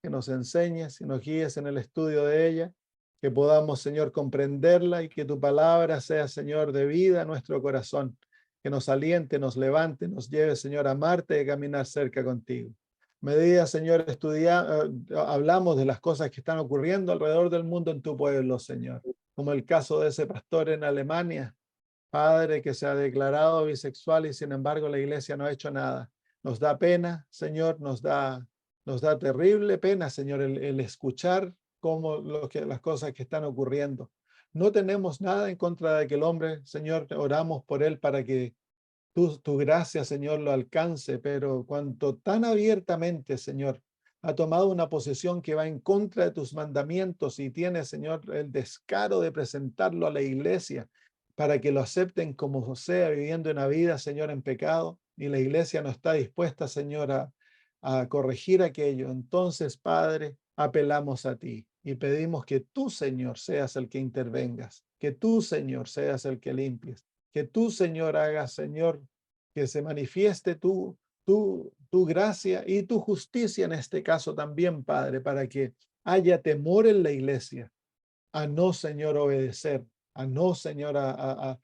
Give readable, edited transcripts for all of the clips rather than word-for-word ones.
que nos enseñes y nos guíes en el estudio de ella, que podamos, Señor, comprenderla y que tu palabra sea, Señor, de vida a nuestro corazón, que nos aliente, nos levante, nos lleve, Señor, a amarte y a caminar cerca contigo. Medida, Señor, hablamos de las cosas que están ocurriendo alrededor del mundo en tu pueblo, Señor, como el caso de ese pastor en Alemania, Padre, que se ha declarado bisexual y sin embargo la iglesia no ha hecho nada. Nos da pena, Señor, nos da terrible pena, Señor, el escuchar las cosas que están ocurriendo. No tenemos nada en contra de que el hombre, Señor, oramos por él para que tu gracia, Señor, lo alcance, pero cuanto tan abiertamente, Señor, ha tomado una posición que va en contra de tus mandamientos y tiene, Señor, el descaro de presentarlo a la iglesia para que lo acepten como sea, viviendo una vida, Señor, en pecado, y la iglesia no está dispuesta, Señor, a corregir aquello. Entonces, Padre, apelamos a ti y pedimos que tú, Señor, seas el que intervengas, que tú, Señor, seas el que limpies, que tú, Señor, hagas, Señor, que se manifieste tu gracia y tu justicia en este caso también, Padre, para que haya temor en la iglesia a no, Señor, obedecer, a no, Señor, a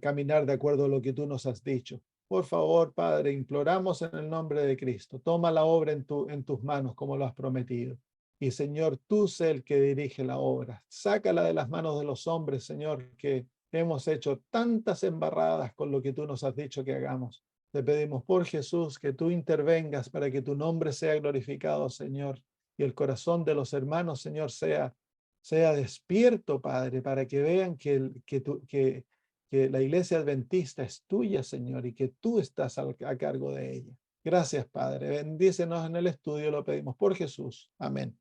caminar de acuerdo a lo que tú nos has dicho. Por favor, Padre, imploramos en el nombre de Cristo, toma la obra en tus manos como lo has prometido. Y Señor, tú sé el que dirige la obra. Sácala de las manos de los hombres, Señor, que hemos hecho tantas embarradas con lo que tú nos has dicho que hagamos. Te pedimos por Jesús que tú intervengas para que tu nombre sea glorificado, Señor, y el corazón de los hermanos, Señor, sea despierto, Padre, para que vean que la iglesia adventista es tuya, Señor, y que tú estás a cargo de ella. Gracias, Padre. Bendícenos en el estudio, lo pedimos por Jesús. Amén.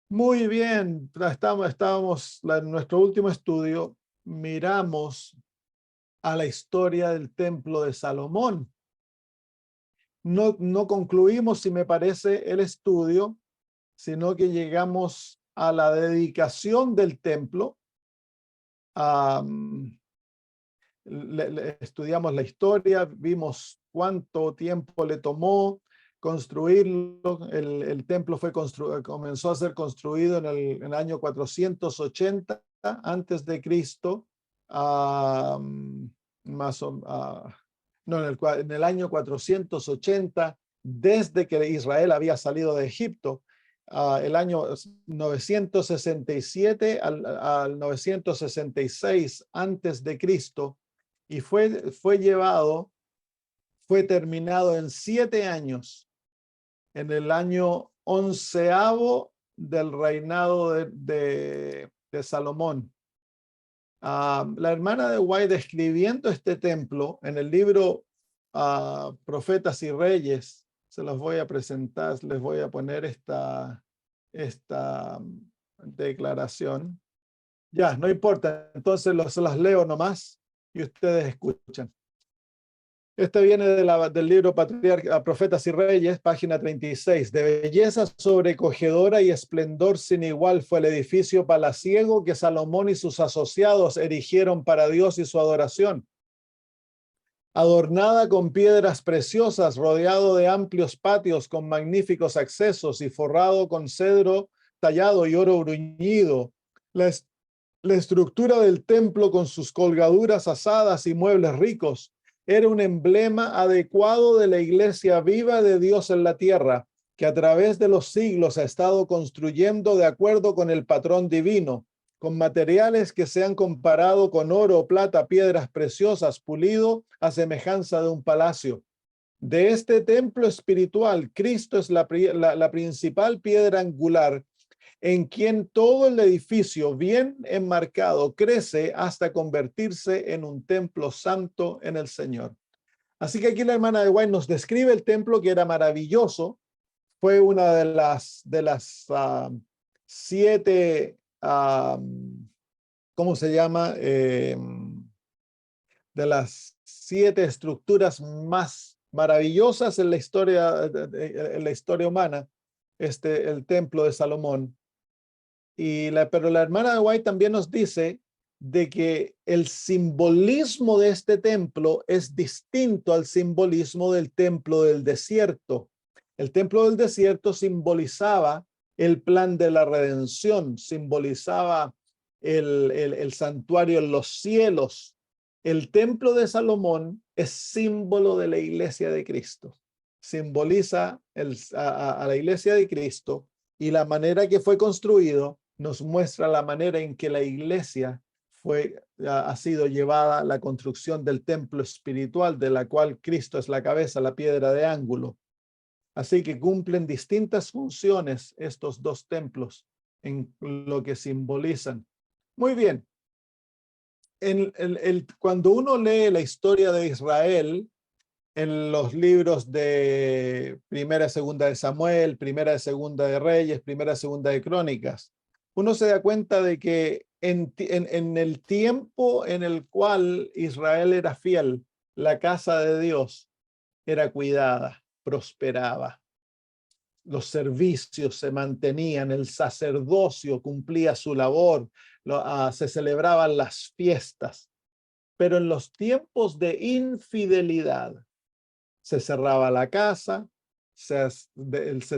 Muy bien, estábamos en nuestro último estudio, miramos a la historia del templo de Salomón. No concluimos, si me parece, el estudio, sino que llegamos a la dedicación del templo. Estudiamos la historia, vimos cuánto tiempo le tomó construirlo. El templo comenzó a ser construido en el año 480 antes de Cristo, no, en el año 480, desde que Israel había salido de Egipto. El año 967 al 966 antes de Cristo, y fue terminado en 7 años, en el año 11º del reinado de Salomón. La hermana de White, describiendo este templo en el libro Profetas y Reyes, se los voy a presentar, les voy a poner esta declaración. Ya, no importa, entonces se las leo nomás y ustedes escuchan. Este viene del libro Profetas y Reyes, página 36. De belleza sobrecogedora y esplendor sin igual fue el edificio palaciego que Salomón y sus asociados erigieron para Dios y su adoración. Adornada con piedras preciosas, rodeado de amplios patios con magníficos accesos y forrado con cedro tallado y oro bruñido. La estructura del templo con sus colgaduras asadas y muebles ricos era un emblema adecuado de la iglesia viva de Dios en la tierra, que a través de los siglos ha estado construyendo de acuerdo con el patrón divino, con materiales que se han comparado con oro, plata, piedras preciosas, pulido a semejanza de un palacio. De este templo espiritual, Cristo es la principal piedra angular, en quien todo el edificio bien enmarcado crece hasta convertirse en un templo santo en el Señor. Así que aquí la hermana de White nos describe el templo, que era maravilloso. Fue una de las 7, ¿cómo se llama? De las 7 estructuras más maravillosas en la historia humana, el templo de Salomón. Pero la hermana de White también nos dice de que el simbolismo de este templo es distinto al simbolismo del templo del desierto. El templo del desierto simbolizaba el plan de la redención, simbolizaba el santuario en los cielos. El templo de Salomón es símbolo de la iglesia de Cristo. Simboliza a la iglesia de Cristo, y la manera que fue construido nos muestra la manera en que la iglesia ha sido llevada a la construcción del templo espiritual, de la cual Cristo es la cabeza, la piedra de ángulo. Así que cumplen distintas funciones estos dos templos en lo que simbolizan. Muy bien. Cuando uno lee la historia de Israel en los libros de Primera y Segunda de Samuel, Primera y Segunda de Reyes, Primera y Segunda de Crónicas, uno se da cuenta de que en el tiempo en el cual Israel era fiel, la casa de Dios era cuidada, prosperaba. Los servicios se mantenían, el sacerdocio cumplía su labor, se celebraban las fiestas. Pero en los tiempos de infidelidad, se cerraba la casa, se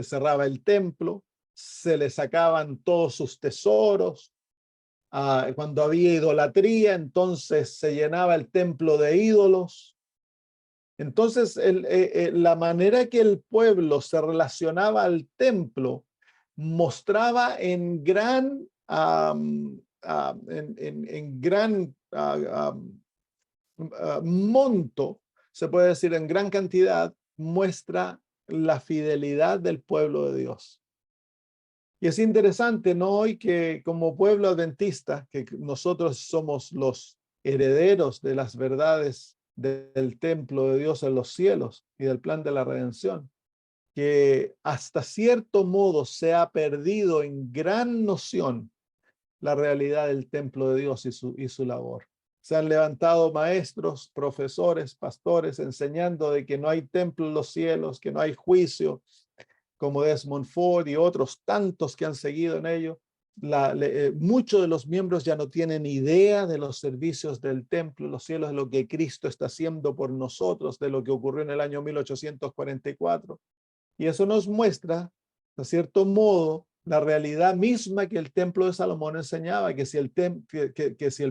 cerraba el templo, se le sacaban todos sus tesoros. Cuando había idolatría, entonces se llenaba el templo de ídolos. Entonces, la manera que el pueblo se relacionaba al templo mostraba en gran, monto, se puede decir en gran cantidad, muestra la fidelidad del pueblo de Dios. Y es interesante, ¿no? Hoy que como pueblo adventista, que nosotros somos los herederos de las verdades del templo de Dios en los cielos y del plan de la redención, que hasta cierto modo se ha perdido en gran noción la realidad del templo de Dios y su labor. Se han levantado maestros, profesores, pastores, enseñando de que no hay templo en los cielos, que no hay juicio, como Desmond Ford y otros tantos que han seguido en ello. Muchos de los miembros ya no tienen idea de los servicios del templo en los cielos, de lo que Cristo está haciendo por nosotros, de lo que ocurrió en el año 1844. Y eso nos muestra, de cierto modo, la realidad misma que el templo de Salomón enseñaba, que si el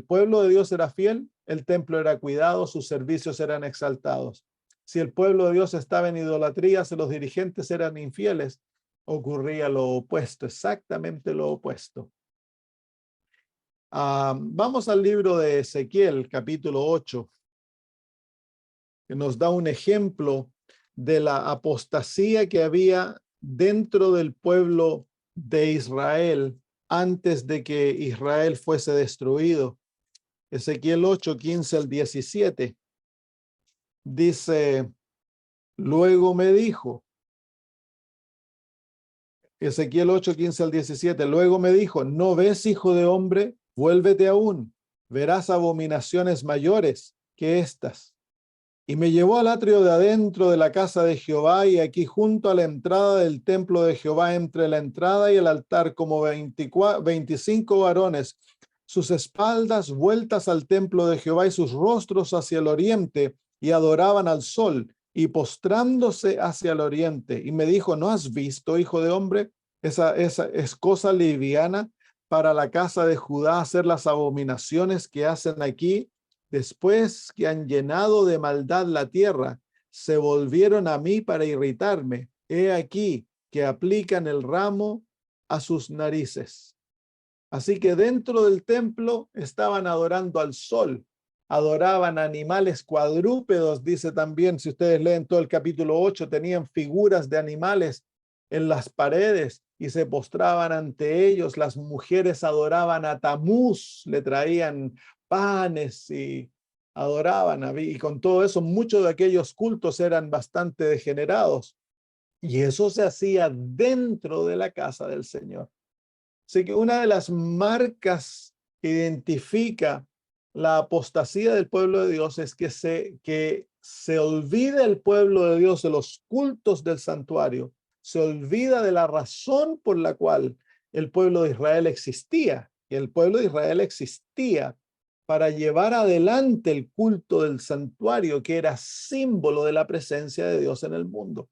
pueblo de Dios era fiel, el templo era cuidado, sus servicios eran exaltados. Si el pueblo de Dios estaba en idolatría, si los dirigentes eran infieles, ocurría lo opuesto, exactamente lo opuesto. Vamos al libro de Ezequiel, capítulo 8, que nos da un ejemplo de la apostasía que había dentro del pueblo de Israel antes de que Israel fuese destruido. Ezequiel 8, 15 al 17. Dice, luego me dijo, Ezequiel 8, 15 al 17, luego me dijo, ¿no ves, hijo de hombre? Vuélvete aún, verás abominaciones mayores que estas. Y me llevó al atrio de adentro de la casa de Jehová, y aquí junto a la entrada del templo de Jehová, entre la entrada y el altar, como 25 varones, sus espaldas vueltas al templo de Jehová y sus rostros hacia el oriente, y adoraban al sol, y postrándose hacia el oriente. Y me dijo, ¿no has visto, hijo de hombre? Esa es cosa liviana para la casa de Judá hacer las abominaciones que hacen aquí. Después que han llenado de maldad la tierra, se volvieron a mí para irritarme. He aquí que aplican el ramo a sus narices. Así que dentro del templo estaban adorando al sol, adoraban animales cuadrúpedos, dice también, si ustedes leen todo el capítulo 8, tenían figuras de animales en las paredes y se postraban ante ellos. Las mujeres adoraban a Tamuz, le traían panes y adoraban. Y con todo eso, muchos de aquellos cultos eran bastante degenerados. Y eso se hacía dentro de la casa del Señor. Así que una de las marcas que identifica la apostasía del pueblo de Dios es que se olvida el pueblo de Dios de los cultos del santuario, se olvida de la razón por la cual el pueblo de Israel existía. Y el pueblo de Israel existía para llevar adelante el culto del santuario, que era símbolo de la presencia de Dios en el mundo.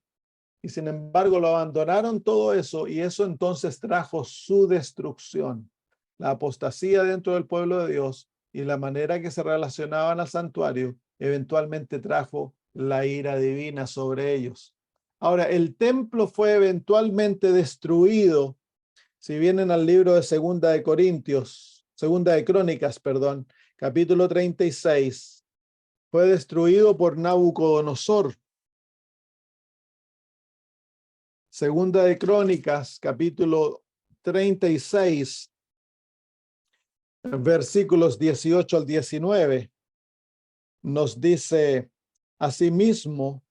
Y sin embargo lo abandonaron todo eso, y eso entonces trajo su destrucción, la apostasía dentro del pueblo de Dios y la manera que se relacionaban al santuario eventualmente trajo la ira divina sobre ellos. Ahora, el templo fue eventualmente destruido. Si vienen al libro de Segunda de Crónicas, perdón, capítulo 36, fue destruido por Nabucodonosor. Segunda de Crónicas, capítulo 36, versículos 18 al 19, nos dice: asimismo,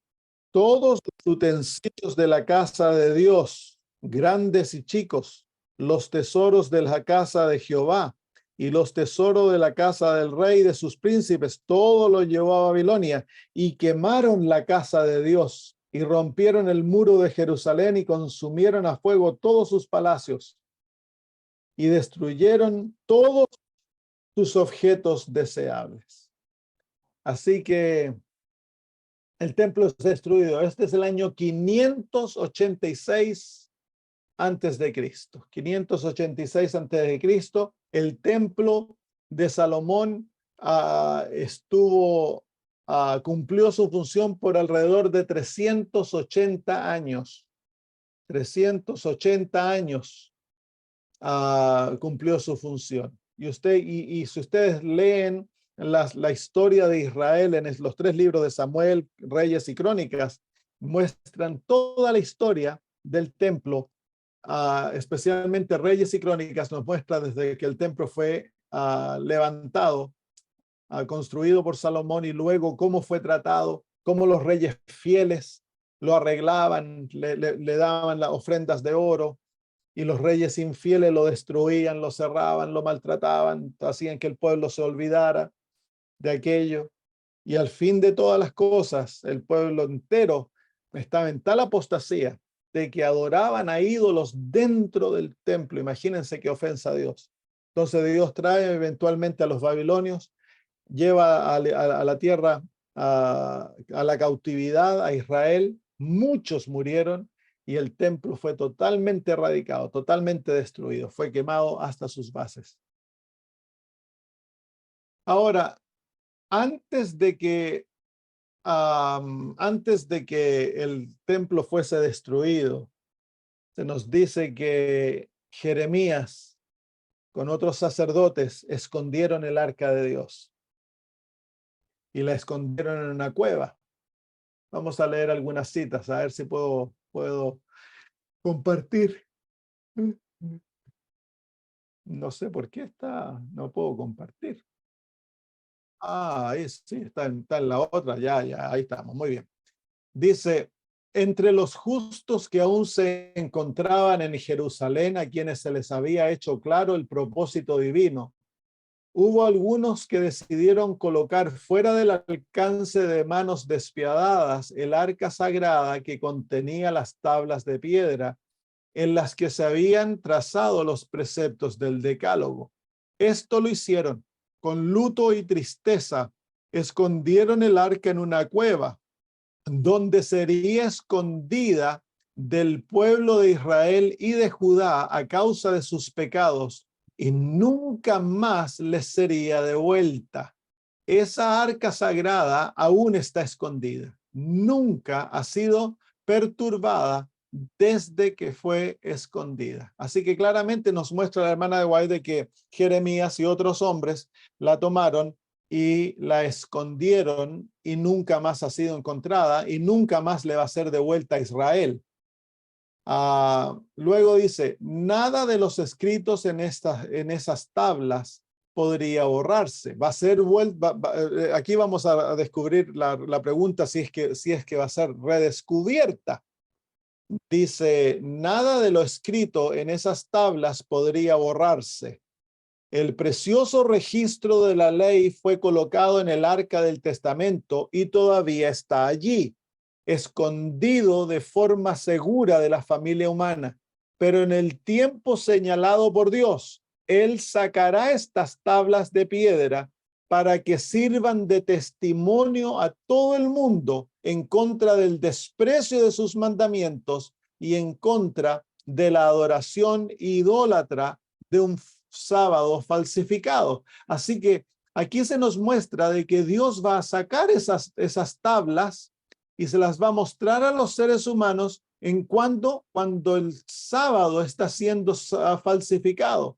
todos los utensilios de la casa de Dios, grandes y chicos, los tesoros de la casa de Jehová y los tesoros de la casa del rey y de sus príncipes, todo lo llevó a Babilonia, y quemaron la casa de Dios y rompieron el muro de Jerusalén y consumieron a fuego todos sus palacios y destruyeron todos sus objetos deseables. Así que el templo es destruido. Este es el año 586 antes de Cristo. 586 antes de Cristo. El templo de Salomón cumplió su función por alrededor de 380 años. 380 años cumplió su función. Y si ustedes leen la historia de Israel en los 3 libros de Samuel, Reyes y Crónicas, muestran toda la historia del templo, especialmente Reyes y Crónicas nos muestra desde que el templo fue levantado, construido por Salomón, y luego cómo fue tratado, cómo los reyes fieles lo arreglaban, le daban las ofrendas de oro, y los reyes infieles lo destruían, lo cerraban, lo maltrataban, hacían que el pueblo se olvidara de aquello. Y al fin de todas las cosas, el pueblo entero estaba en tal apostasía de que adoraban a ídolos dentro del templo. Imagínense qué ofensa a Dios. Entonces Dios trae eventualmente a los babilonios, lleva a la tierra, a la cautividad a Israel. Muchos murieron y el templo fue totalmente erradicado, totalmente destruido, fue quemado hasta sus bases. Ahora, antes de que el templo fuese destruido, se nos dice que Jeremías con otros sacerdotes escondieron el arca de Dios y la escondieron en una cueva. Vamos a leer algunas citas, a ver si puedo compartir. No sé por qué no puedo compartir. Ahí sí, está en la otra, ya, ahí estamos, muy bien. Dice: entre los justos que aún se encontraban en Jerusalén, a quienes se les había hecho claro el propósito divino, hubo algunos que decidieron colocar fuera del alcance de manos despiadadas el arca sagrada que contenía las tablas de piedra en las que se habían trazado los preceptos del Decálogo. Esto lo hicieron con luto y tristeza, escondieron el arca en una cueva, donde sería escondida del pueblo de Israel y de Judá a causa de sus pecados, y nunca más les sería devuelta. Esa arca sagrada aún está escondida, nunca ha sido perturbada desde que fue escondida. Así que claramente nos muestra la hermana de White de que Jeremías y otros hombres la tomaron y la escondieron y nunca más ha sido encontrada y nunca más le va a ser devuelta a Israel. Luego dice: nada de los escritos en esas tablas podría borrarse. Va a ser aquí vamos a descubrir la pregunta si es que va a ser redescubierta. Dice: nada de lo escrito en esas tablas podría borrarse. El precioso registro de la ley fue colocado en el arca del testamento y todavía está allí, escondido de forma segura de la familia humana. Pero en el tiempo señalado por Dios, Él sacará estas tablas de piedra para que sirvan de testimonio a todo el mundo en contra del desprecio de sus mandamientos y en contra de la adoración idólatra de un sábado falsificado. Así que aquí se nos muestra de que Dios va a sacar esas tablas y se las va a mostrar a los seres humanos cuando el sábado está siendo falsificado.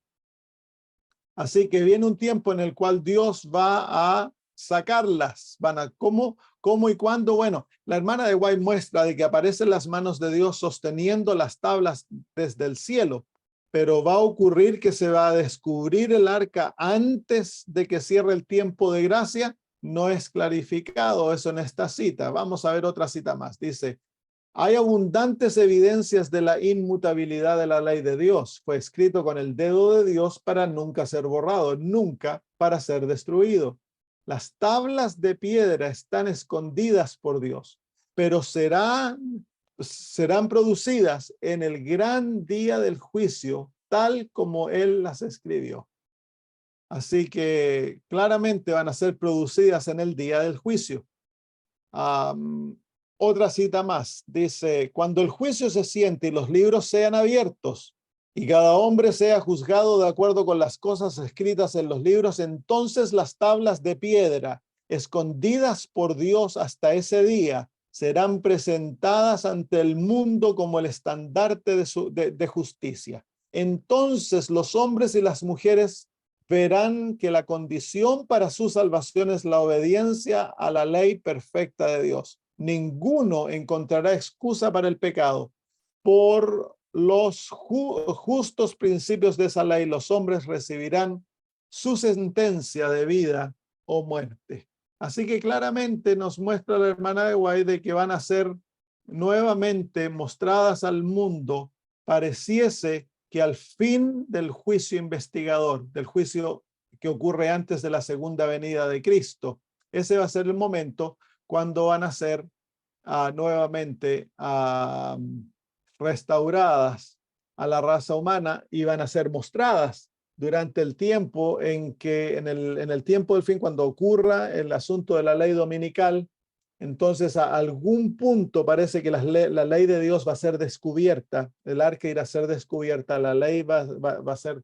Así que viene un tiempo en el cual Dios va a sacarlas. ¿Cómo y cuándo? Bueno, la hermana de White muestra de que aparecen las manos de Dios sosteniendo las tablas desde el cielo, pero va a ocurrir que se va a descubrir el arca antes de que cierre el tiempo de gracia. No es clarificado eso en esta cita. Vamos a ver otra cita más. Dice: hay abundantes evidencias de la inmutabilidad de la ley de Dios. Fue escrito con el dedo de Dios para nunca ser borrado, nunca para ser destruido. Las tablas de piedra están escondidas por Dios, pero serán producidas en el gran día del juicio, tal como Él las escribió. Así que claramente van a ser producidas en el día del juicio. Otra cita más, dice: cuando el juicio se siente y los libros sean abiertos y cada hombre sea juzgado de acuerdo con las cosas escritas en los libros, entonces las tablas de piedra escondidas por Dios hasta ese día serán presentadas ante el mundo como el estandarte de justicia. Entonces los hombres y las mujeres verán que la condición para su salvación es la obediencia a la ley perfecta de Dios. Ninguno encontrará excusa para el pecado. Por los justos principios de esa ley, los hombres recibirán su sentencia de vida o muerte. Así que claramente nos muestra la hermana de White de que van a ser nuevamente mostradas al mundo. Pareciese que al fin del juicio investigador, del juicio que ocurre antes de la segunda venida de Cristo, ese va a ser el momento cuando van a ser nuevamente restauradas a la raza humana y van a ser mostradas durante el tiempo en el tiempo del fin, cuando ocurra el asunto de la ley dominical. Entonces, a algún punto parece que la ley de Dios va a ser descubierta, el arca irá a ser descubierta, la ley va a ser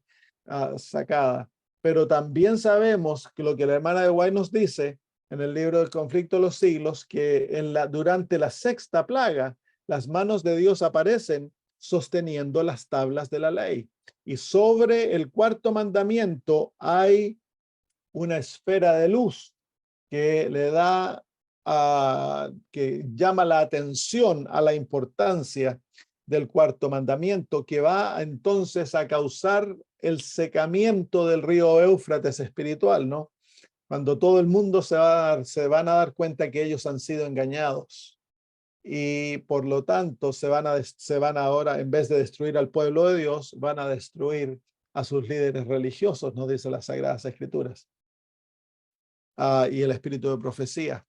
sacada. Pero también sabemos que lo que la hermana de White nos dice en el libro del conflicto de los siglos, que durante la sexta plaga, las manos de Dios aparecen sosteniendo las tablas de la ley. Y sobre el cuarto mandamiento hay una esfera de luz que le da que llama la atención a la importancia del cuarto mandamiento, que va entonces a causar el secamiento del río Éufrates espiritual, ¿no? Cuando todo el mundo se van a dar cuenta que ellos han sido engañados y por lo tanto se van ahora, en vez de destruir al pueblo de Dios, van a destruir a sus líderes religiosos, nos dice las Sagradas Escrituras, y el espíritu de profecía.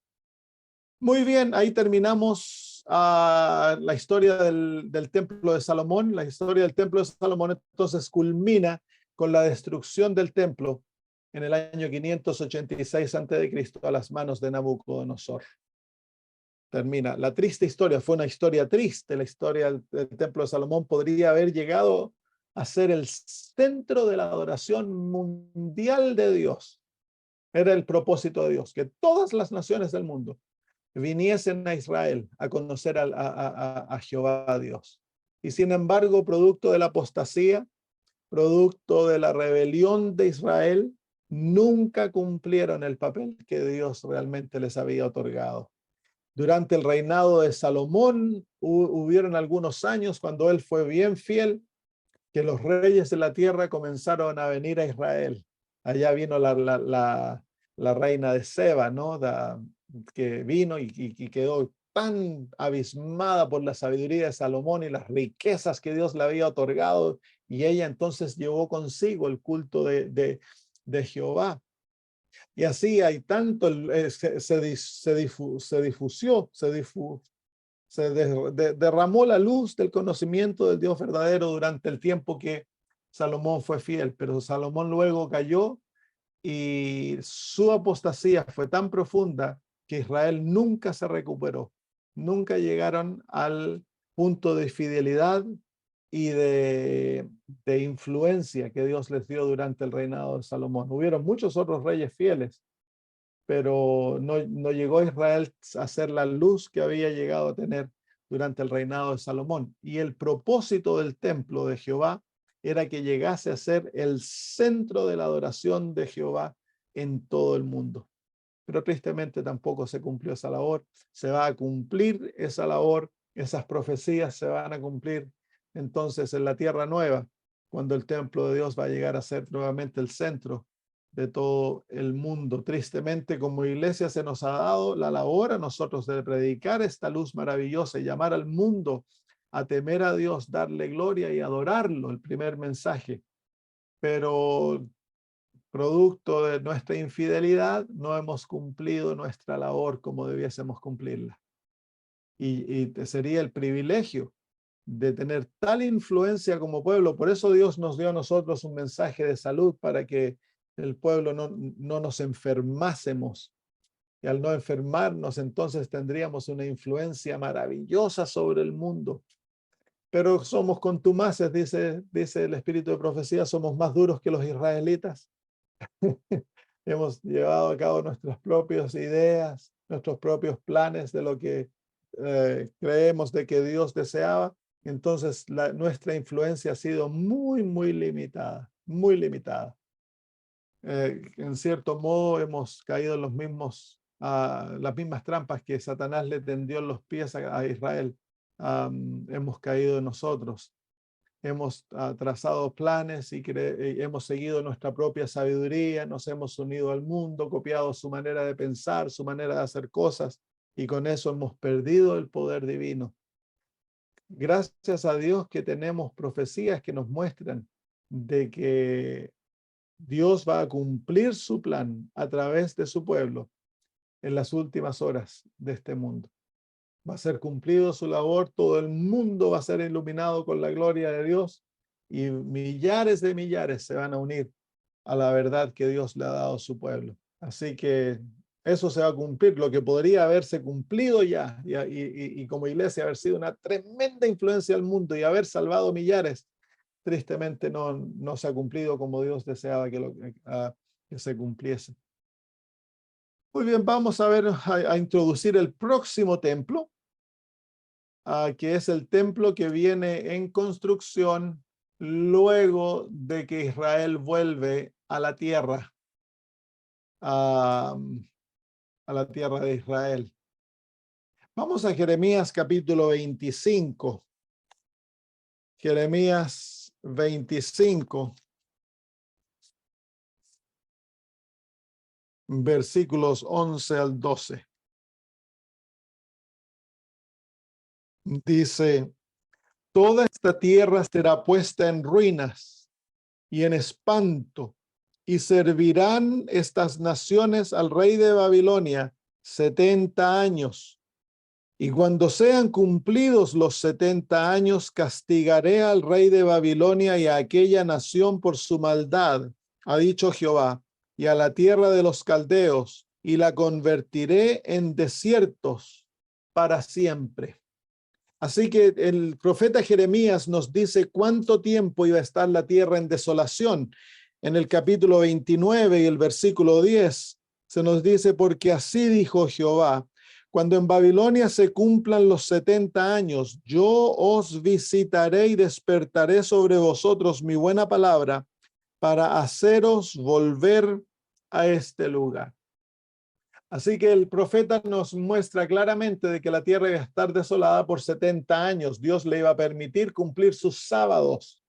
Muy bien, ahí terminamos la historia del templo de Salomón. La historia del templo de Salomón entonces culmina con la destrucción del templo en el año 586 a.C. a las manos de Nabucodonosor. Termina. La triste historia, fue una historia triste. La historia del templo de Salomón podría haber llegado a ser el centro de la adoración mundial de Dios. Era el propósito de Dios, que todas las naciones del mundo viniesen a Israel a conocer a Jehová Dios. Y sin embargo, producto de la apostasía, producto de la rebelión de Israel, nunca cumplieron el papel que Dios realmente les había otorgado. Durante el reinado de Salomón, hubieron algunos años cuando él fue bien fiel, que los reyes de la tierra comenzaron a venir a Israel. Allá vino la reina de Seba, ¿no? Que vino y quedó tan abismada por la sabiduría de Salomón y las riquezas que Dios le había otorgado, y ella entonces llevó consigo el culto de Jehová. Y así hay tanto, derramó la luz del conocimiento del Dios verdadero durante el tiempo que Salomón fue fiel, pero Salomón luego cayó y su apostasía fue tan profunda que Israel nunca se recuperó. nunca llegaron al punto de fidelidad y de influencia que Dios les dio durante el reinado de Salomón. Hubieron muchos otros reyes fieles, pero no llegó Israel a ser la luz que había llegado a tener durante el reinado de Salomón. Y el propósito del templo de Jehová era que llegase a ser el centro de la adoración de Jehová en todo el mundo. Pero tristemente tampoco se cumplió esa labor. Se va a cumplir esa labor, esas profecías se van a cumplir entonces en la tierra nueva, cuando el templo de Dios va a llegar a ser nuevamente el centro de todo el mundo. Tristemente, como iglesia se nos ha dado la labor a nosotros de predicar esta luz maravillosa y llamar al mundo a temer a Dios, darle gloria y adorarlo, el primer mensaje. Pero producto de nuestra infidelidad, no hemos cumplido nuestra labor como debiésemos cumplirla. Y sería el privilegio de tener tal influencia como pueblo. Por eso Dios nos dio a nosotros un mensaje de salud para que el pueblo no nos enfermásemos. Y al no enfermarnos, entonces tendríamos una influencia maravillosa sobre el mundo. Pero somos contumaces, dice el espíritu de profecía, somos más duros que los israelitas. Hemos llevado a cabo nuestras propias ideas, nuestros propios planes de lo que creemos de que Dios deseaba. Entonces nuestra influencia ha sido muy, muy limitada, muy limitada. En cierto modo hemos caído en las mismas trampas que Satanás le tendió en los pies a Israel. Hemos caído nosotros. Hemos trazado planes y hemos seguido nuestra propia sabiduría, nos hemos unido al mundo, copiado su manera de pensar, su manera de hacer cosas, y con eso hemos perdido el poder divino. Gracias a Dios que tenemos profecías que nos muestran de que Dios va a cumplir su plan a través de su pueblo en las últimas horas de este mundo. Va a ser cumplido su labor, todo el mundo va a ser iluminado con la gloria de Dios y millares de millares se van a unir a la verdad que Dios le ha dado a su pueblo. Así que eso se va a cumplir, lo que podría haberse cumplido ya y como iglesia haber sido una tremenda influencia al mundo y haber salvado millares, tristemente no se ha cumplido como Dios deseaba que se cumpliese. Muy bien, vamos a introducir el próximo templo, que es el templo que viene en construcción luego de que Israel vuelve a la tierra, a la tierra de Israel. Vamos a Jeremías capítulo 25. Jeremías 25, versículos 11 al 12. Dice: toda esta tierra será puesta en ruinas y en espanto, y servirán estas naciones al rey de Babilonia 70 años. Y cuando sean cumplidos los 70 años, castigaré al rey de Babilonia y a aquella nación por su maldad, ha dicho Jehová, y a la tierra de los caldeos, y la convertiré en desiertos para siempre. Así que el profeta Jeremías nos dice cuánto tiempo iba a estar la tierra en desolación. En el capítulo 29 y el versículo 10 se nos dice: porque así dijo Jehová, cuando en Babilonia se cumplan los 70 años, yo os visitaré y despertaré sobre vosotros mi buena palabra para haceros volver a este lugar. Así que el profeta nos muestra claramente de que la tierra iba a estar desolada por 70 años. Dios le iba a permitir cumplir sus sábados,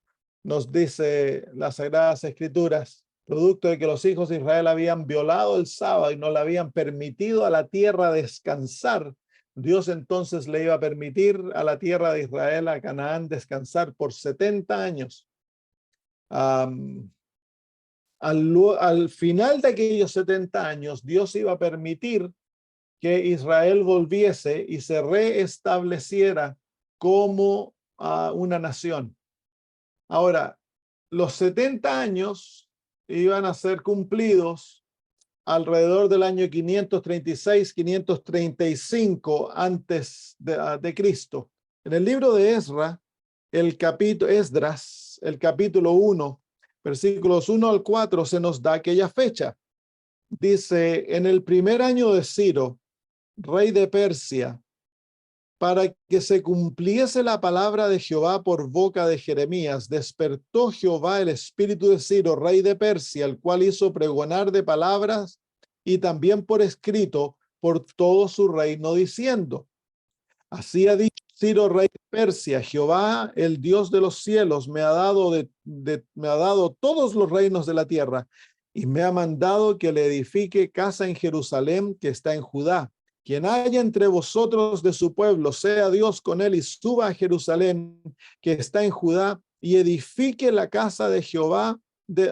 nos dice las Sagradas Escrituras, producto de que los hijos de Israel habían violado el sábado y no le habían permitido a la tierra descansar. Dios entonces le iba a permitir a la tierra de Israel, a Canaán, descansar por 70 años. Al final de aquellos 70 años, Dios iba a permitir que Israel volviese y se reestableciera como una nación. Ahora, los 70 años iban a ser cumplidos alrededor del año 536, 535 antes de Cristo. En el libro de Esdras, el capítulo 1, versículos 1 al 4, se nos da aquella fecha. Dice, en el primer año de Ciro, rey de Persia, para que se cumpliese la palabra de Jehová por boca de Jeremías, despertó Jehová el espíritu de Ciro, rey de Persia, el cual hizo pregonar de palabras y también por escrito por todo su reino, diciendo, así ha dicho Ciro, rey de Persia, Jehová, el Dios de los cielos, me ha dado todos los reinos de la tierra y me ha mandado que le edifique casa en Jerusalén, que está en Judá. Quien haya entre vosotros de su pueblo, sea Dios con él y suba a Jerusalén, que está en Judá, y edifique la casa de Jehová,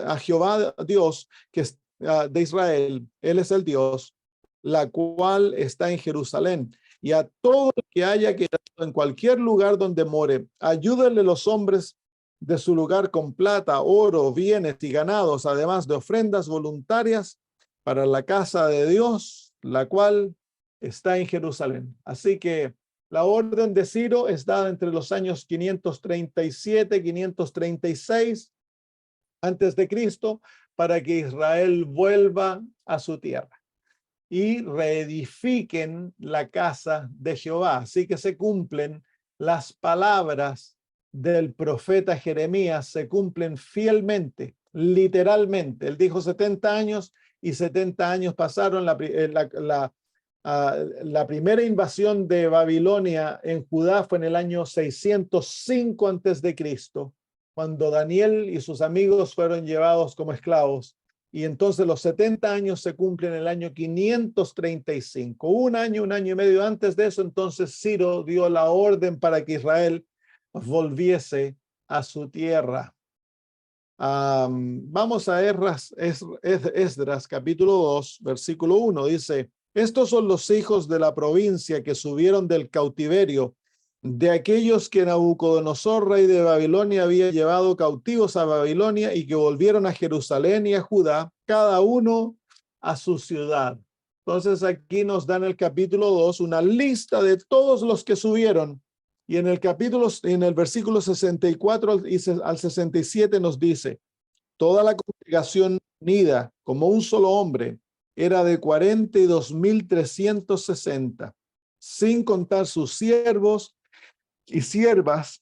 a Jehová Dios, que es de Israel. Él es el Dios, la cual está en Jerusalén. Y a todo el que haya quedado en cualquier lugar donde more, ayúdenle los hombres de su lugar con plata, oro, bienes y ganados, además de ofrendas voluntarias para la casa de Dios, la cual está en Jerusalén. Así que la orden de Ciro es dada entre los años 537, 536 antes de Cristo, para que Israel vuelva a su tierra y reedifiquen la casa de Jehová. Así que se cumplen las palabras del profeta Jeremías, se cumplen fielmente, literalmente. Él dijo 70 años y 70 años pasaron. La primera invasión de Babilonia en Judá fue en el año 605 antes de Cristo, cuando Daniel y sus amigos fueron llevados como esclavos. Y entonces los 70 años se cumplen en el año 535. Un año y medio antes de eso, entonces Ciro dio la orden para que Israel volviese a su tierra. Vamos a Esdras capítulo 2, versículo 1. Dice, estos son los hijos de la provincia que subieron del cautiverio, de aquellos que Nabucodonosor, rey de Babilonia, había llevado cautivos a Babilonia y que volvieron a Jerusalén y a Judá, cada uno a su ciudad. Entonces aquí nos dan el capítulo 2 una lista de todos los que subieron. Y en el versículo 64 al 67 nos dice, toda la congregación unida como un solo hombre era de 42.360, sin contar sus siervos y siervas,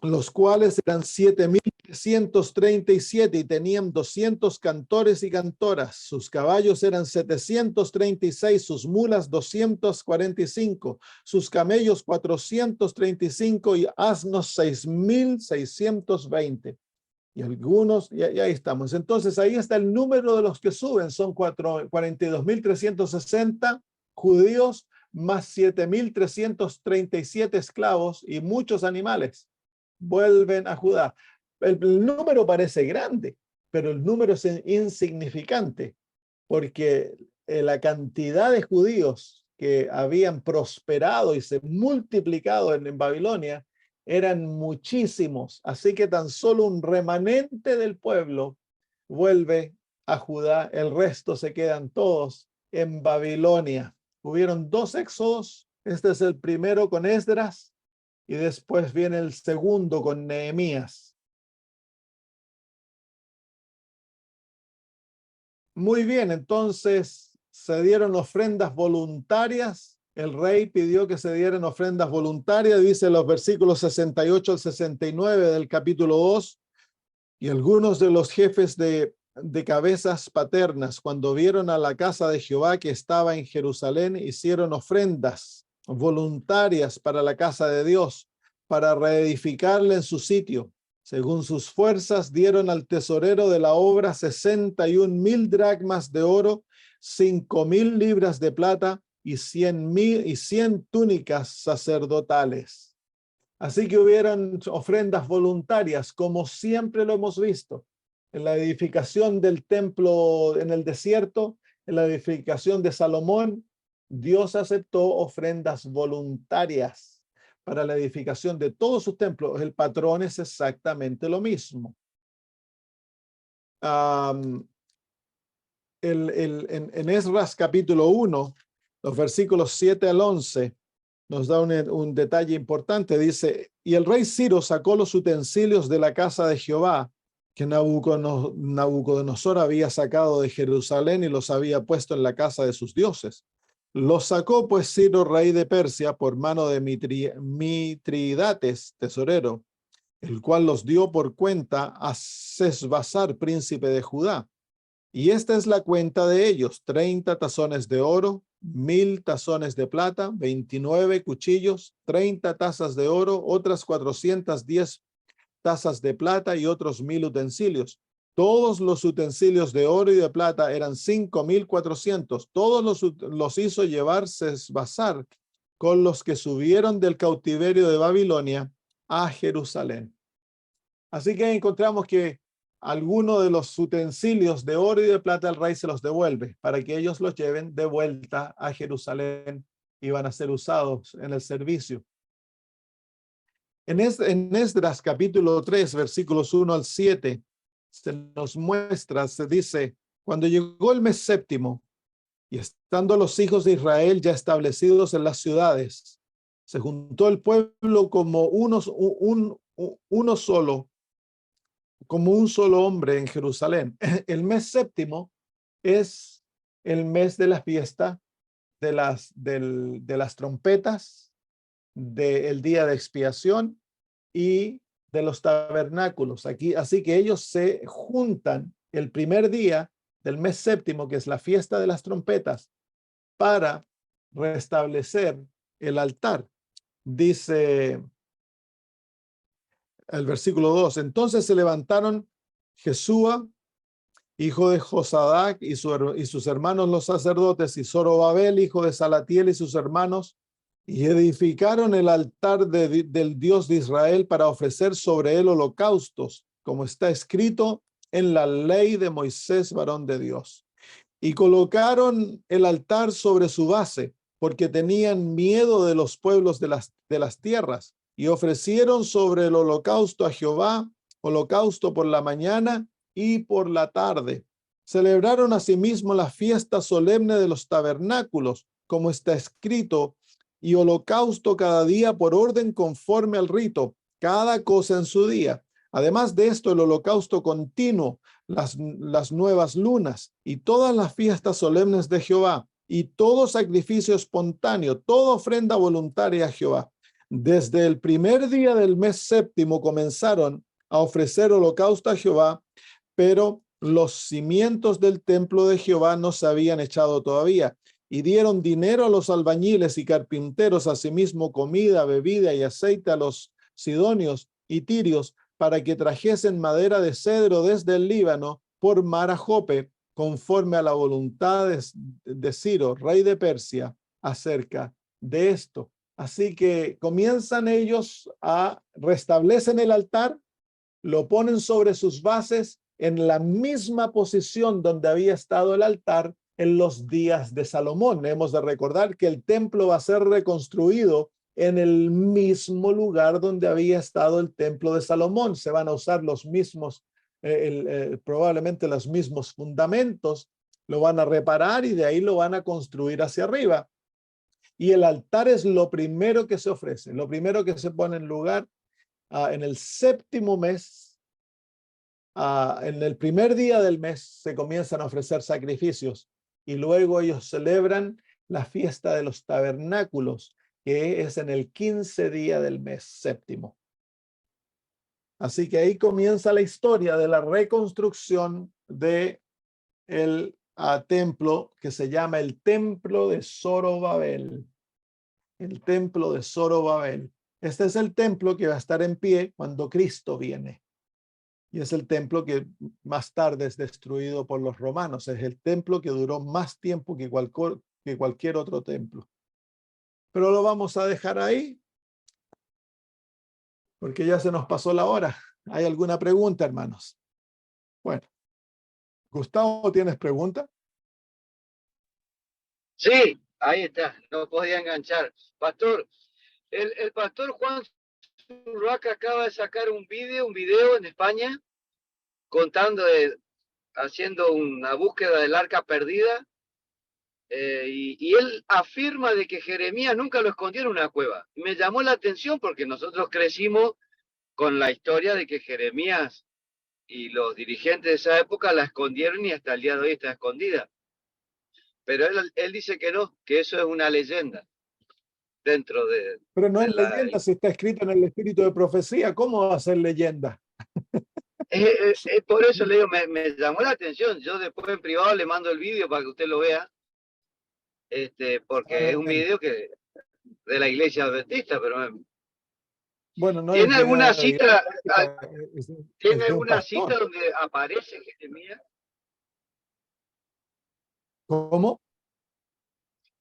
los cuales eran 7.337 y tenían 200 cantores y cantoras. Sus caballos eran 736, sus mulas 245, sus camellos 435 y asnos 6.620. Y algunos, y ahí estamos. Entonces ahí está el número de los que suben, son 42.360 judíos más 7.337 esclavos y muchos animales vuelven a Judá. El número parece grande, pero el número es insignificante, porque la cantidad de judíos que habían prosperado y se multiplicado en Babilonia eran muchísimos, así que tan solo un remanente del pueblo vuelve a Judá, el resto se quedan todos en Babilonia. Hubieron dos éxodos, este es el primero con Esdras y después viene el segundo con Nehemías. Muy bien, entonces se dieron ofrendas voluntarias. El rey pidió que se dieran ofrendas voluntarias, dice los versículos 68 al 69 del capítulo 2. Y algunos de los jefes de cabezas paternas, cuando vieron a la casa de Jehová que estaba en Jerusalén, hicieron ofrendas voluntarias para la casa de Dios, para reedificarla en su sitio. Según sus fuerzas, dieron al tesorero de la obra 61.000 dracmas de oro, 5.000 libras de plata y 100 túnicas sacerdotales. Así que hubieran ofrendas voluntarias, como siempre lo hemos visto. En la edificación del templo en el desierto, en la edificación de Salomón, Dios aceptó ofrendas voluntarias para la edificación de todos sus templos. El patrón es exactamente lo mismo. en Esdras capítulo 1, los versículos 7 al 11, nos da un detalle importante. Dice, y el rey Ciro sacó los utensilios de la casa de Jehová, que Nabucodonosor había sacado de Jerusalén y los había puesto en la casa de sus dioses. Los sacó pues Ciro, rey de Persia, por mano de Mitridates, tesorero, el cual los dio por cuenta a Sesbazar, príncipe de Judá. Y esta es la cuenta de ellos: 30 tazones de oro, 1000 tazones de plata, 29 cuchillos, 30 tazas de oro, otras 410 tazas de plata y otros 1000 utensilios. Todos los utensilios de oro y de plata eran 5400. Todos los hizo llevar Sesbazar con los que subieron del cautiverio de Babilonia a Jerusalén. Así que encontramos que algunos de los utensilios de oro y de plata el rey se los devuelve para que ellos los lleven de vuelta a Jerusalén y van a ser usados en el servicio. En Esdras capítulo 3, versículos 1 al 7, se nos muestra, se dice, cuando llegó el mes séptimo y estando los hijos de Israel ya establecidos en las ciudades, se juntó el pueblo como un solo hombre en Jerusalén. El mes séptimo es el mes de la fiesta de las trompetas, del día de expiación y de los tabernáculos. Así que ellos se juntan el primer día del mes séptimo, que es la fiesta de las trompetas, para restablecer el altar. Dice el versículo 2, entonces se levantaron Jesúa, hijo de Josadac, y sus hermanos los sacerdotes, y Zorobabel, hijo de Salatiel, y sus hermanos, y edificaron el altar del Dios de Israel para ofrecer sobre él holocaustos, como está escrito en la ley de Moisés, varón de Dios. Y colocaron el altar sobre su base, porque tenían miedo de los pueblos de las tierras, y ofrecieron sobre el holocausto a Jehová, holocausto por la mañana y por la tarde. Celebraron asimismo la fiesta solemne de los tabernáculos, como está escrito, y holocausto cada día por orden conforme al rito, cada cosa en su día. Además de esto, el holocausto continuo, las nuevas lunas y todas las fiestas solemnes de Jehová, y todo sacrificio espontáneo, toda ofrenda voluntaria a Jehová. Desde el primer día del mes séptimo comenzaron a ofrecer holocausto a Jehová, pero los cimientos del templo de Jehová no se habían echado todavía. Y dieron dinero a los albañiles y carpinteros, asimismo comida, bebida y aceite a los sidonios y tirios, para que trajesen madera de cedro desde el Líbano por mar a Jope, conforme a la voluntad de Ciro, rey de Persia, acerca de esto. Así que comienzan ellos restablecen el altar, lo ponen sobre sus bases en la misma posición donde había estado el altar en los días de Salomón. Hemos de recordar que el templo va a ser reconstruido en el mismo lugar donde había estado el templo de Salomón. Se van a usar los mismos, probablemente los mismos fundamentos, lo van a reparar y de ahí lo van a construir hacia arriba. Y el altar es lo primero que se ofrece, lo primero que se pone en lugar en el séptimo mes. En el primer día del mes se comienzan a ofrecer sacrificios y luego ellos celebran la fiesta de los tabernáculos, que es en el 15 día del mes séptimo. Así que ahí comienza la historia de la reconstrucción de el templo que se llama el Templo de Zorobabel. El Templo de Zorobabel. Este es el templo que va a estar en pie cuando Cristo viene. Y es el templo que más tarde es destruido por los romanos. Es el templo que duró más tiempo que cualquier otro templo. Pero lo vamos a dejar ahí porque ya se nos pasó la hora. ¿Hay alguna pregunta, hermanos? Bueno, Gustavo, ¿tienes pregunta? Sí, ahí está, no podía enganchar. Pastor, el pastor Juan Zuluaga acaba de sacar un video en España contando haciendo una búsqueda del arca perdida, y él afirma de que Jeremías nunca lo escondió en una cueva. Y me llamó la atención porque nosotros crecimos con la historia de que Jeremías y los dirigentes de esa época la escondieron y hasta el día de hoy está escondida. Pero él dice que no, que eso es una leyenda dentro Pero no de es la... leyenda si está escrito en el espíritu de profecía. ¿Cómo va a ser leyenda? Por eso le digo, me llamó la atención. Yo después en privado le mando el vídeo para que usted lo vea, porque es un Amén. vídeo que de la iglesia adventista, pero Bueno, no es ¿tiene alguna de la iglesia, cita, tiene es de un alguna cita pastor. donde aparece Jeremías? ¿Cómo?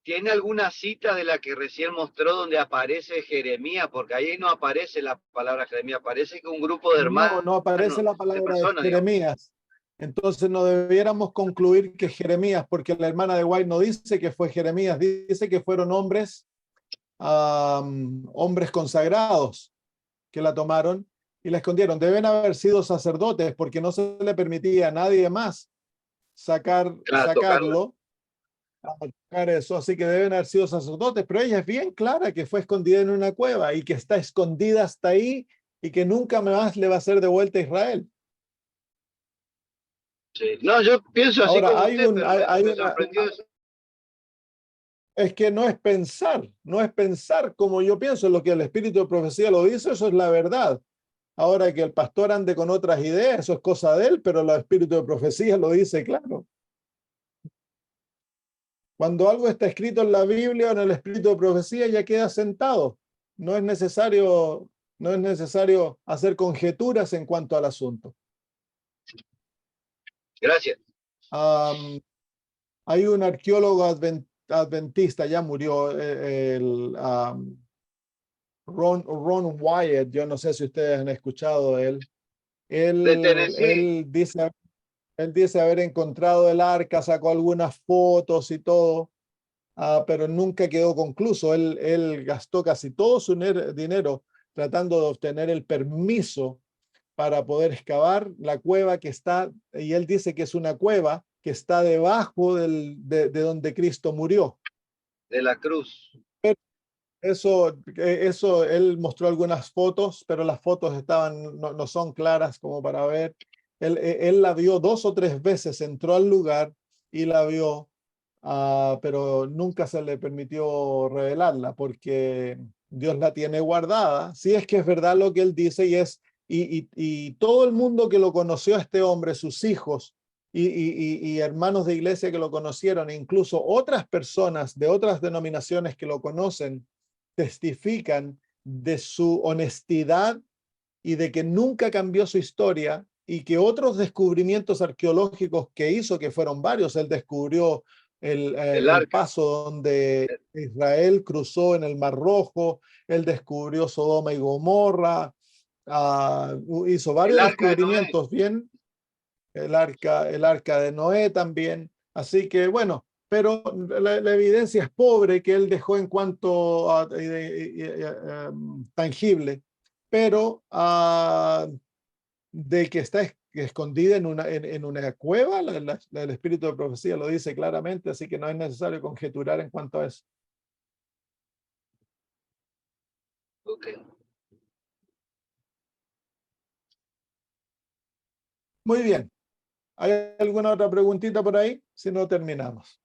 ¿Tiene alguna cita de la que recién mostró donde aparece Jeremías? Porque ahí no aparece la palabra Jeremías, aparece que un grupo de No, hermanos, no aparece la de palabra de personas, digamos. Jeremías. Entonces no debiéramos concluir que Jeremías, porque la hermana de White no dice que fue Jeremías, dice que fueron hombres, hombres consagrados que la tomaron y la escondieron. Deben haber sido sacerdotes porque no se le permitía a nadie más Claro, tocarla. sacarlo, a tocar eso, así que deben haber sido sacerdotes, pero ella es bien clara que fue escondida en una cueva y que está escondida hasta ahí y que nunca más le va a ser devuelta a Israel. Sí. No, yo pienso así Ahora, como usted, pero hay me una, sorprendió eso. es que no es pensar como yo pienso, lo que el espíritu de profecía lo dice, eso es la verdad. Ahora que el pastor ande con otras ideas, eso es cosa de él, pero el espíritu de profecía lo dice claro. Cuando algo está escrito en la Biblia o en el espíritu de profecía, ya queda sentado. No es necesario, no es necesario hacer conjeturas en cuanto al asunto. Gracias. Hay un arqueólogo adventista, ya murió, Ron Wyatt, yo no sé si ustedes han escuchado de él. De Tennessee. Él dice haber encontrado el arca, sacó algunas fotos y todo, pero nunca quedó concluso. Él gastó casi todo su dinero tratando de obtener el permiso para poder excavar la cueva que está, y él dice que es una cueva que está debajo de donde Cristo murió. De la cruz. Eso, él mostró algunas fotos, pero las fotos no son claras como para ver. Él la vio 2 o 3 veces, entró al lugar y la vio, pero nunca se le permitió revelarla porque Dios la tiene guardada. Si es que es verdad lo que él dice y todo el mundo que lo conoció a este hombre, sus hijos y hermanos de iglesia que lo conocieron, e incluso otras personas de otras denominaciones que lo conocen, testifican de su honestidad y de que nunca cambió su historia y que otros descubrimientos arqueológicos que hizo, que fueron varios, él descubrió El el arca. paso donde Israel cruzó en el Mar Rojo, él descubrió Sodoma y Gomorra, hizo El varios arca de Noé. descubrimientos, bien, el arca de Noé también, así que bueno, pero la evidencia es pobre que él dejó en cuanto a tangible, pero de que está escondida en una cueva, el espíritu de profecía lo dice claramente, así que no es necesario conjeturar en cuanto a eso. Okay. Muy bien. ¿Hay alguna otra preguntita por ahí? Si no, terminamos.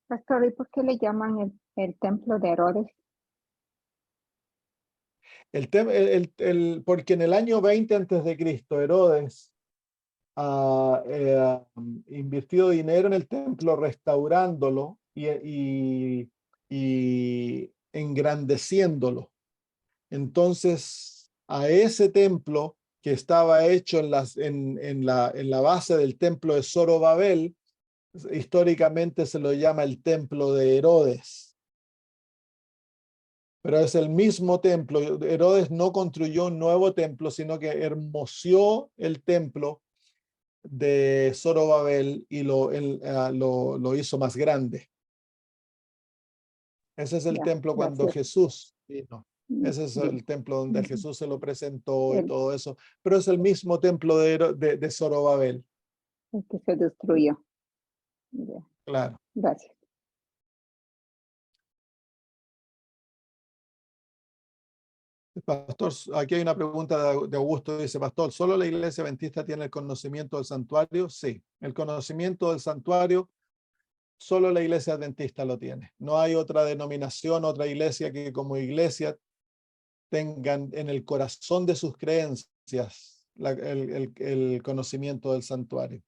Pastor, ¿y por qué le llaman el templo de Herodes? Porque en el año 20 antes de Cristo, Herodes invirtió dinero en el templo restaurándolo y engrandeciéndolo. Entonces, a ese templo que estaba hecho en la base del templo de Zorobabel, históricamente se lo llama el templo de Herodes. Pero es el mismo templo. Herodes no construyó un nuevo templo, sino que hermoseó el templo de Zorobabel y lo hizo más grande. Ese es el Ya, templo cuando gracias. Jesús vino. Ese es el templo donde Ujú. Jesús se lo presentó y El, todo eso. Pero es el mismo templo de Zorobabel. el que se destruyó. Ya, Claro. gracias. Pastor, aquí hay una pregunta de Augusto. Dice, pastor, ¿solo la iglesia adventista tiene el conocimiento del santuario? Sí, el conocimiento del santuario, solo la iglesia adventista lo tiene. No hay otra denominación, otra iglesia que como iglesia tengan en el corazón de sus creencias el conocimiento del santuario.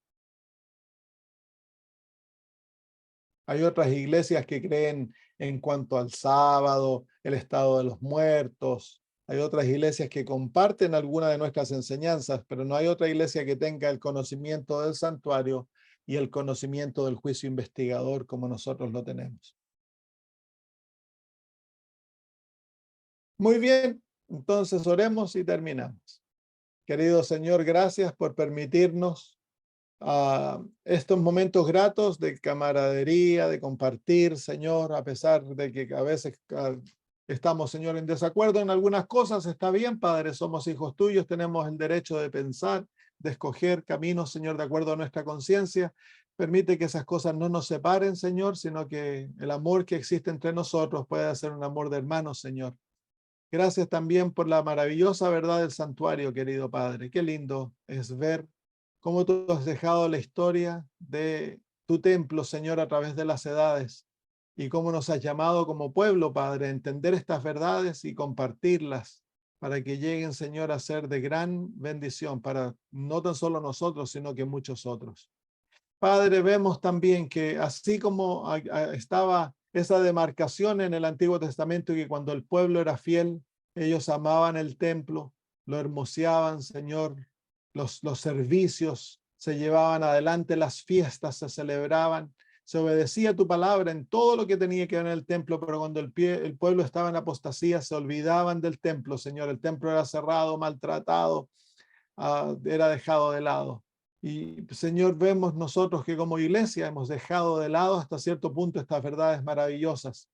Hay otras iglesias que creen en cuanto al sábado, el estado de los muertos. Hay otras iglesias que comparten alguna de nuestras enseñanzas, pero no hay otra iglesia que tenga el conocimiento del santuario y el conocimiento del juicio investigador como nosotros lo tenemos. Muy bien, entonces oremos y terminamos. Querido Señor, gracias por permitirnos estos momentos gratos de camaradería, de compartir, Señor, a pesar de que a veces estamos, Señor, en desacuerdo en algunas cosas. Está bien, Padre, somos hijos tuyos, tenemos el derecho de pensar, de escoger caminos, Señor, de acuerdo a nuestra conciencia. Permite que esas cosas no nos separen, Señor, sino que el amor que existe entre nosotros pueda ser un amor de hermanos, Señor. Gracias también por la maravillosa verdad del santuario, querido Padre. Qué lindo es ver cómo tú has dejado la historia de tu templo, Señor, a través de las edades, y cómo nos has llamado como pueblo, Padre, a entender estas verdades y compartirlas para que lleguen, Señor, a ser de gran bendición para no tan solo nosotros, sino que muchos otros. Padre, vemos también que así como estaba esa demarcación en el Antiguo Testamento, que cuando el pueblo era fiel, ellos amaban el templo, lo hermoseaban, Señor, los servicios se llevaban adelante, las fiestas se celebraban, se obedecía tu palabra en todo lo que tenía que ver en el templo, pero cuando el pueblo estaba en apostasía, se olvidaban del templo, Señor. El templo era cerrado, maltratado, era dejado de lado. Y Señor, vemos nosotros que como iglesia hemos dejado de lado hasta cierto punto estas verdades maravillosas.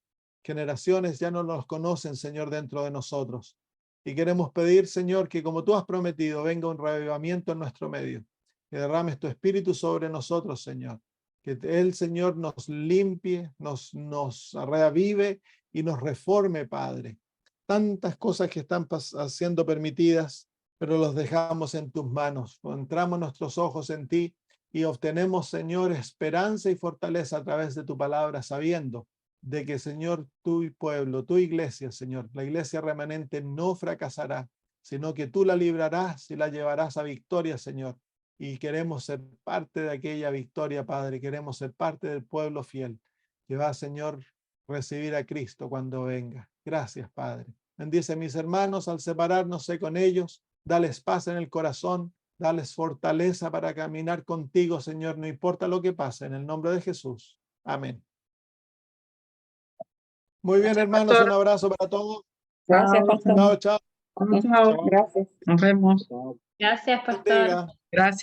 Generaciones ya no nos conocen, Señor, dentro de nosotros. Y queremos pedir, Señor, que como tú has prometido, venga un reavivamiento en nuestro medio. Que derrames tu espíritu sobre nosotros, Señor. Que el Señor nos limpie, nos reavive y nos reforme, Padre. Tantas cosas que están siendo permitidas, pero los dejamos en tus manos. Entramos nuestros ojos en ti y obtenemos, Señor, esperanza y fortaleza a través de tu palabra, sabiendo de que, Señor, tu pueblo, tu iglesia, Señor, la iglesia remanente no fracasará, sino que tú la librarás y la llevarás a victoria, Señor. Y queremos ser parte de aquella victoria, Padre. Queremos ser parte del pueblo fiel que va, Señor, recibir a Cristo cuando venga. Gracias, Padre. Bendice a mis hermanos al separarnos, sé con ellos. Dales paz en el corazón, dales fortaleza para caminar contigo, Señor, no importa lo que pase, en el nombre de Jesús. Amén. Muy bien, Gracias, hermanos, pastor. un abrazo para todos. Gracias, pastor. Chao, chao. Chao. Gracias. Nos vemos. Gracias, pastor. Bendiga. Gracias.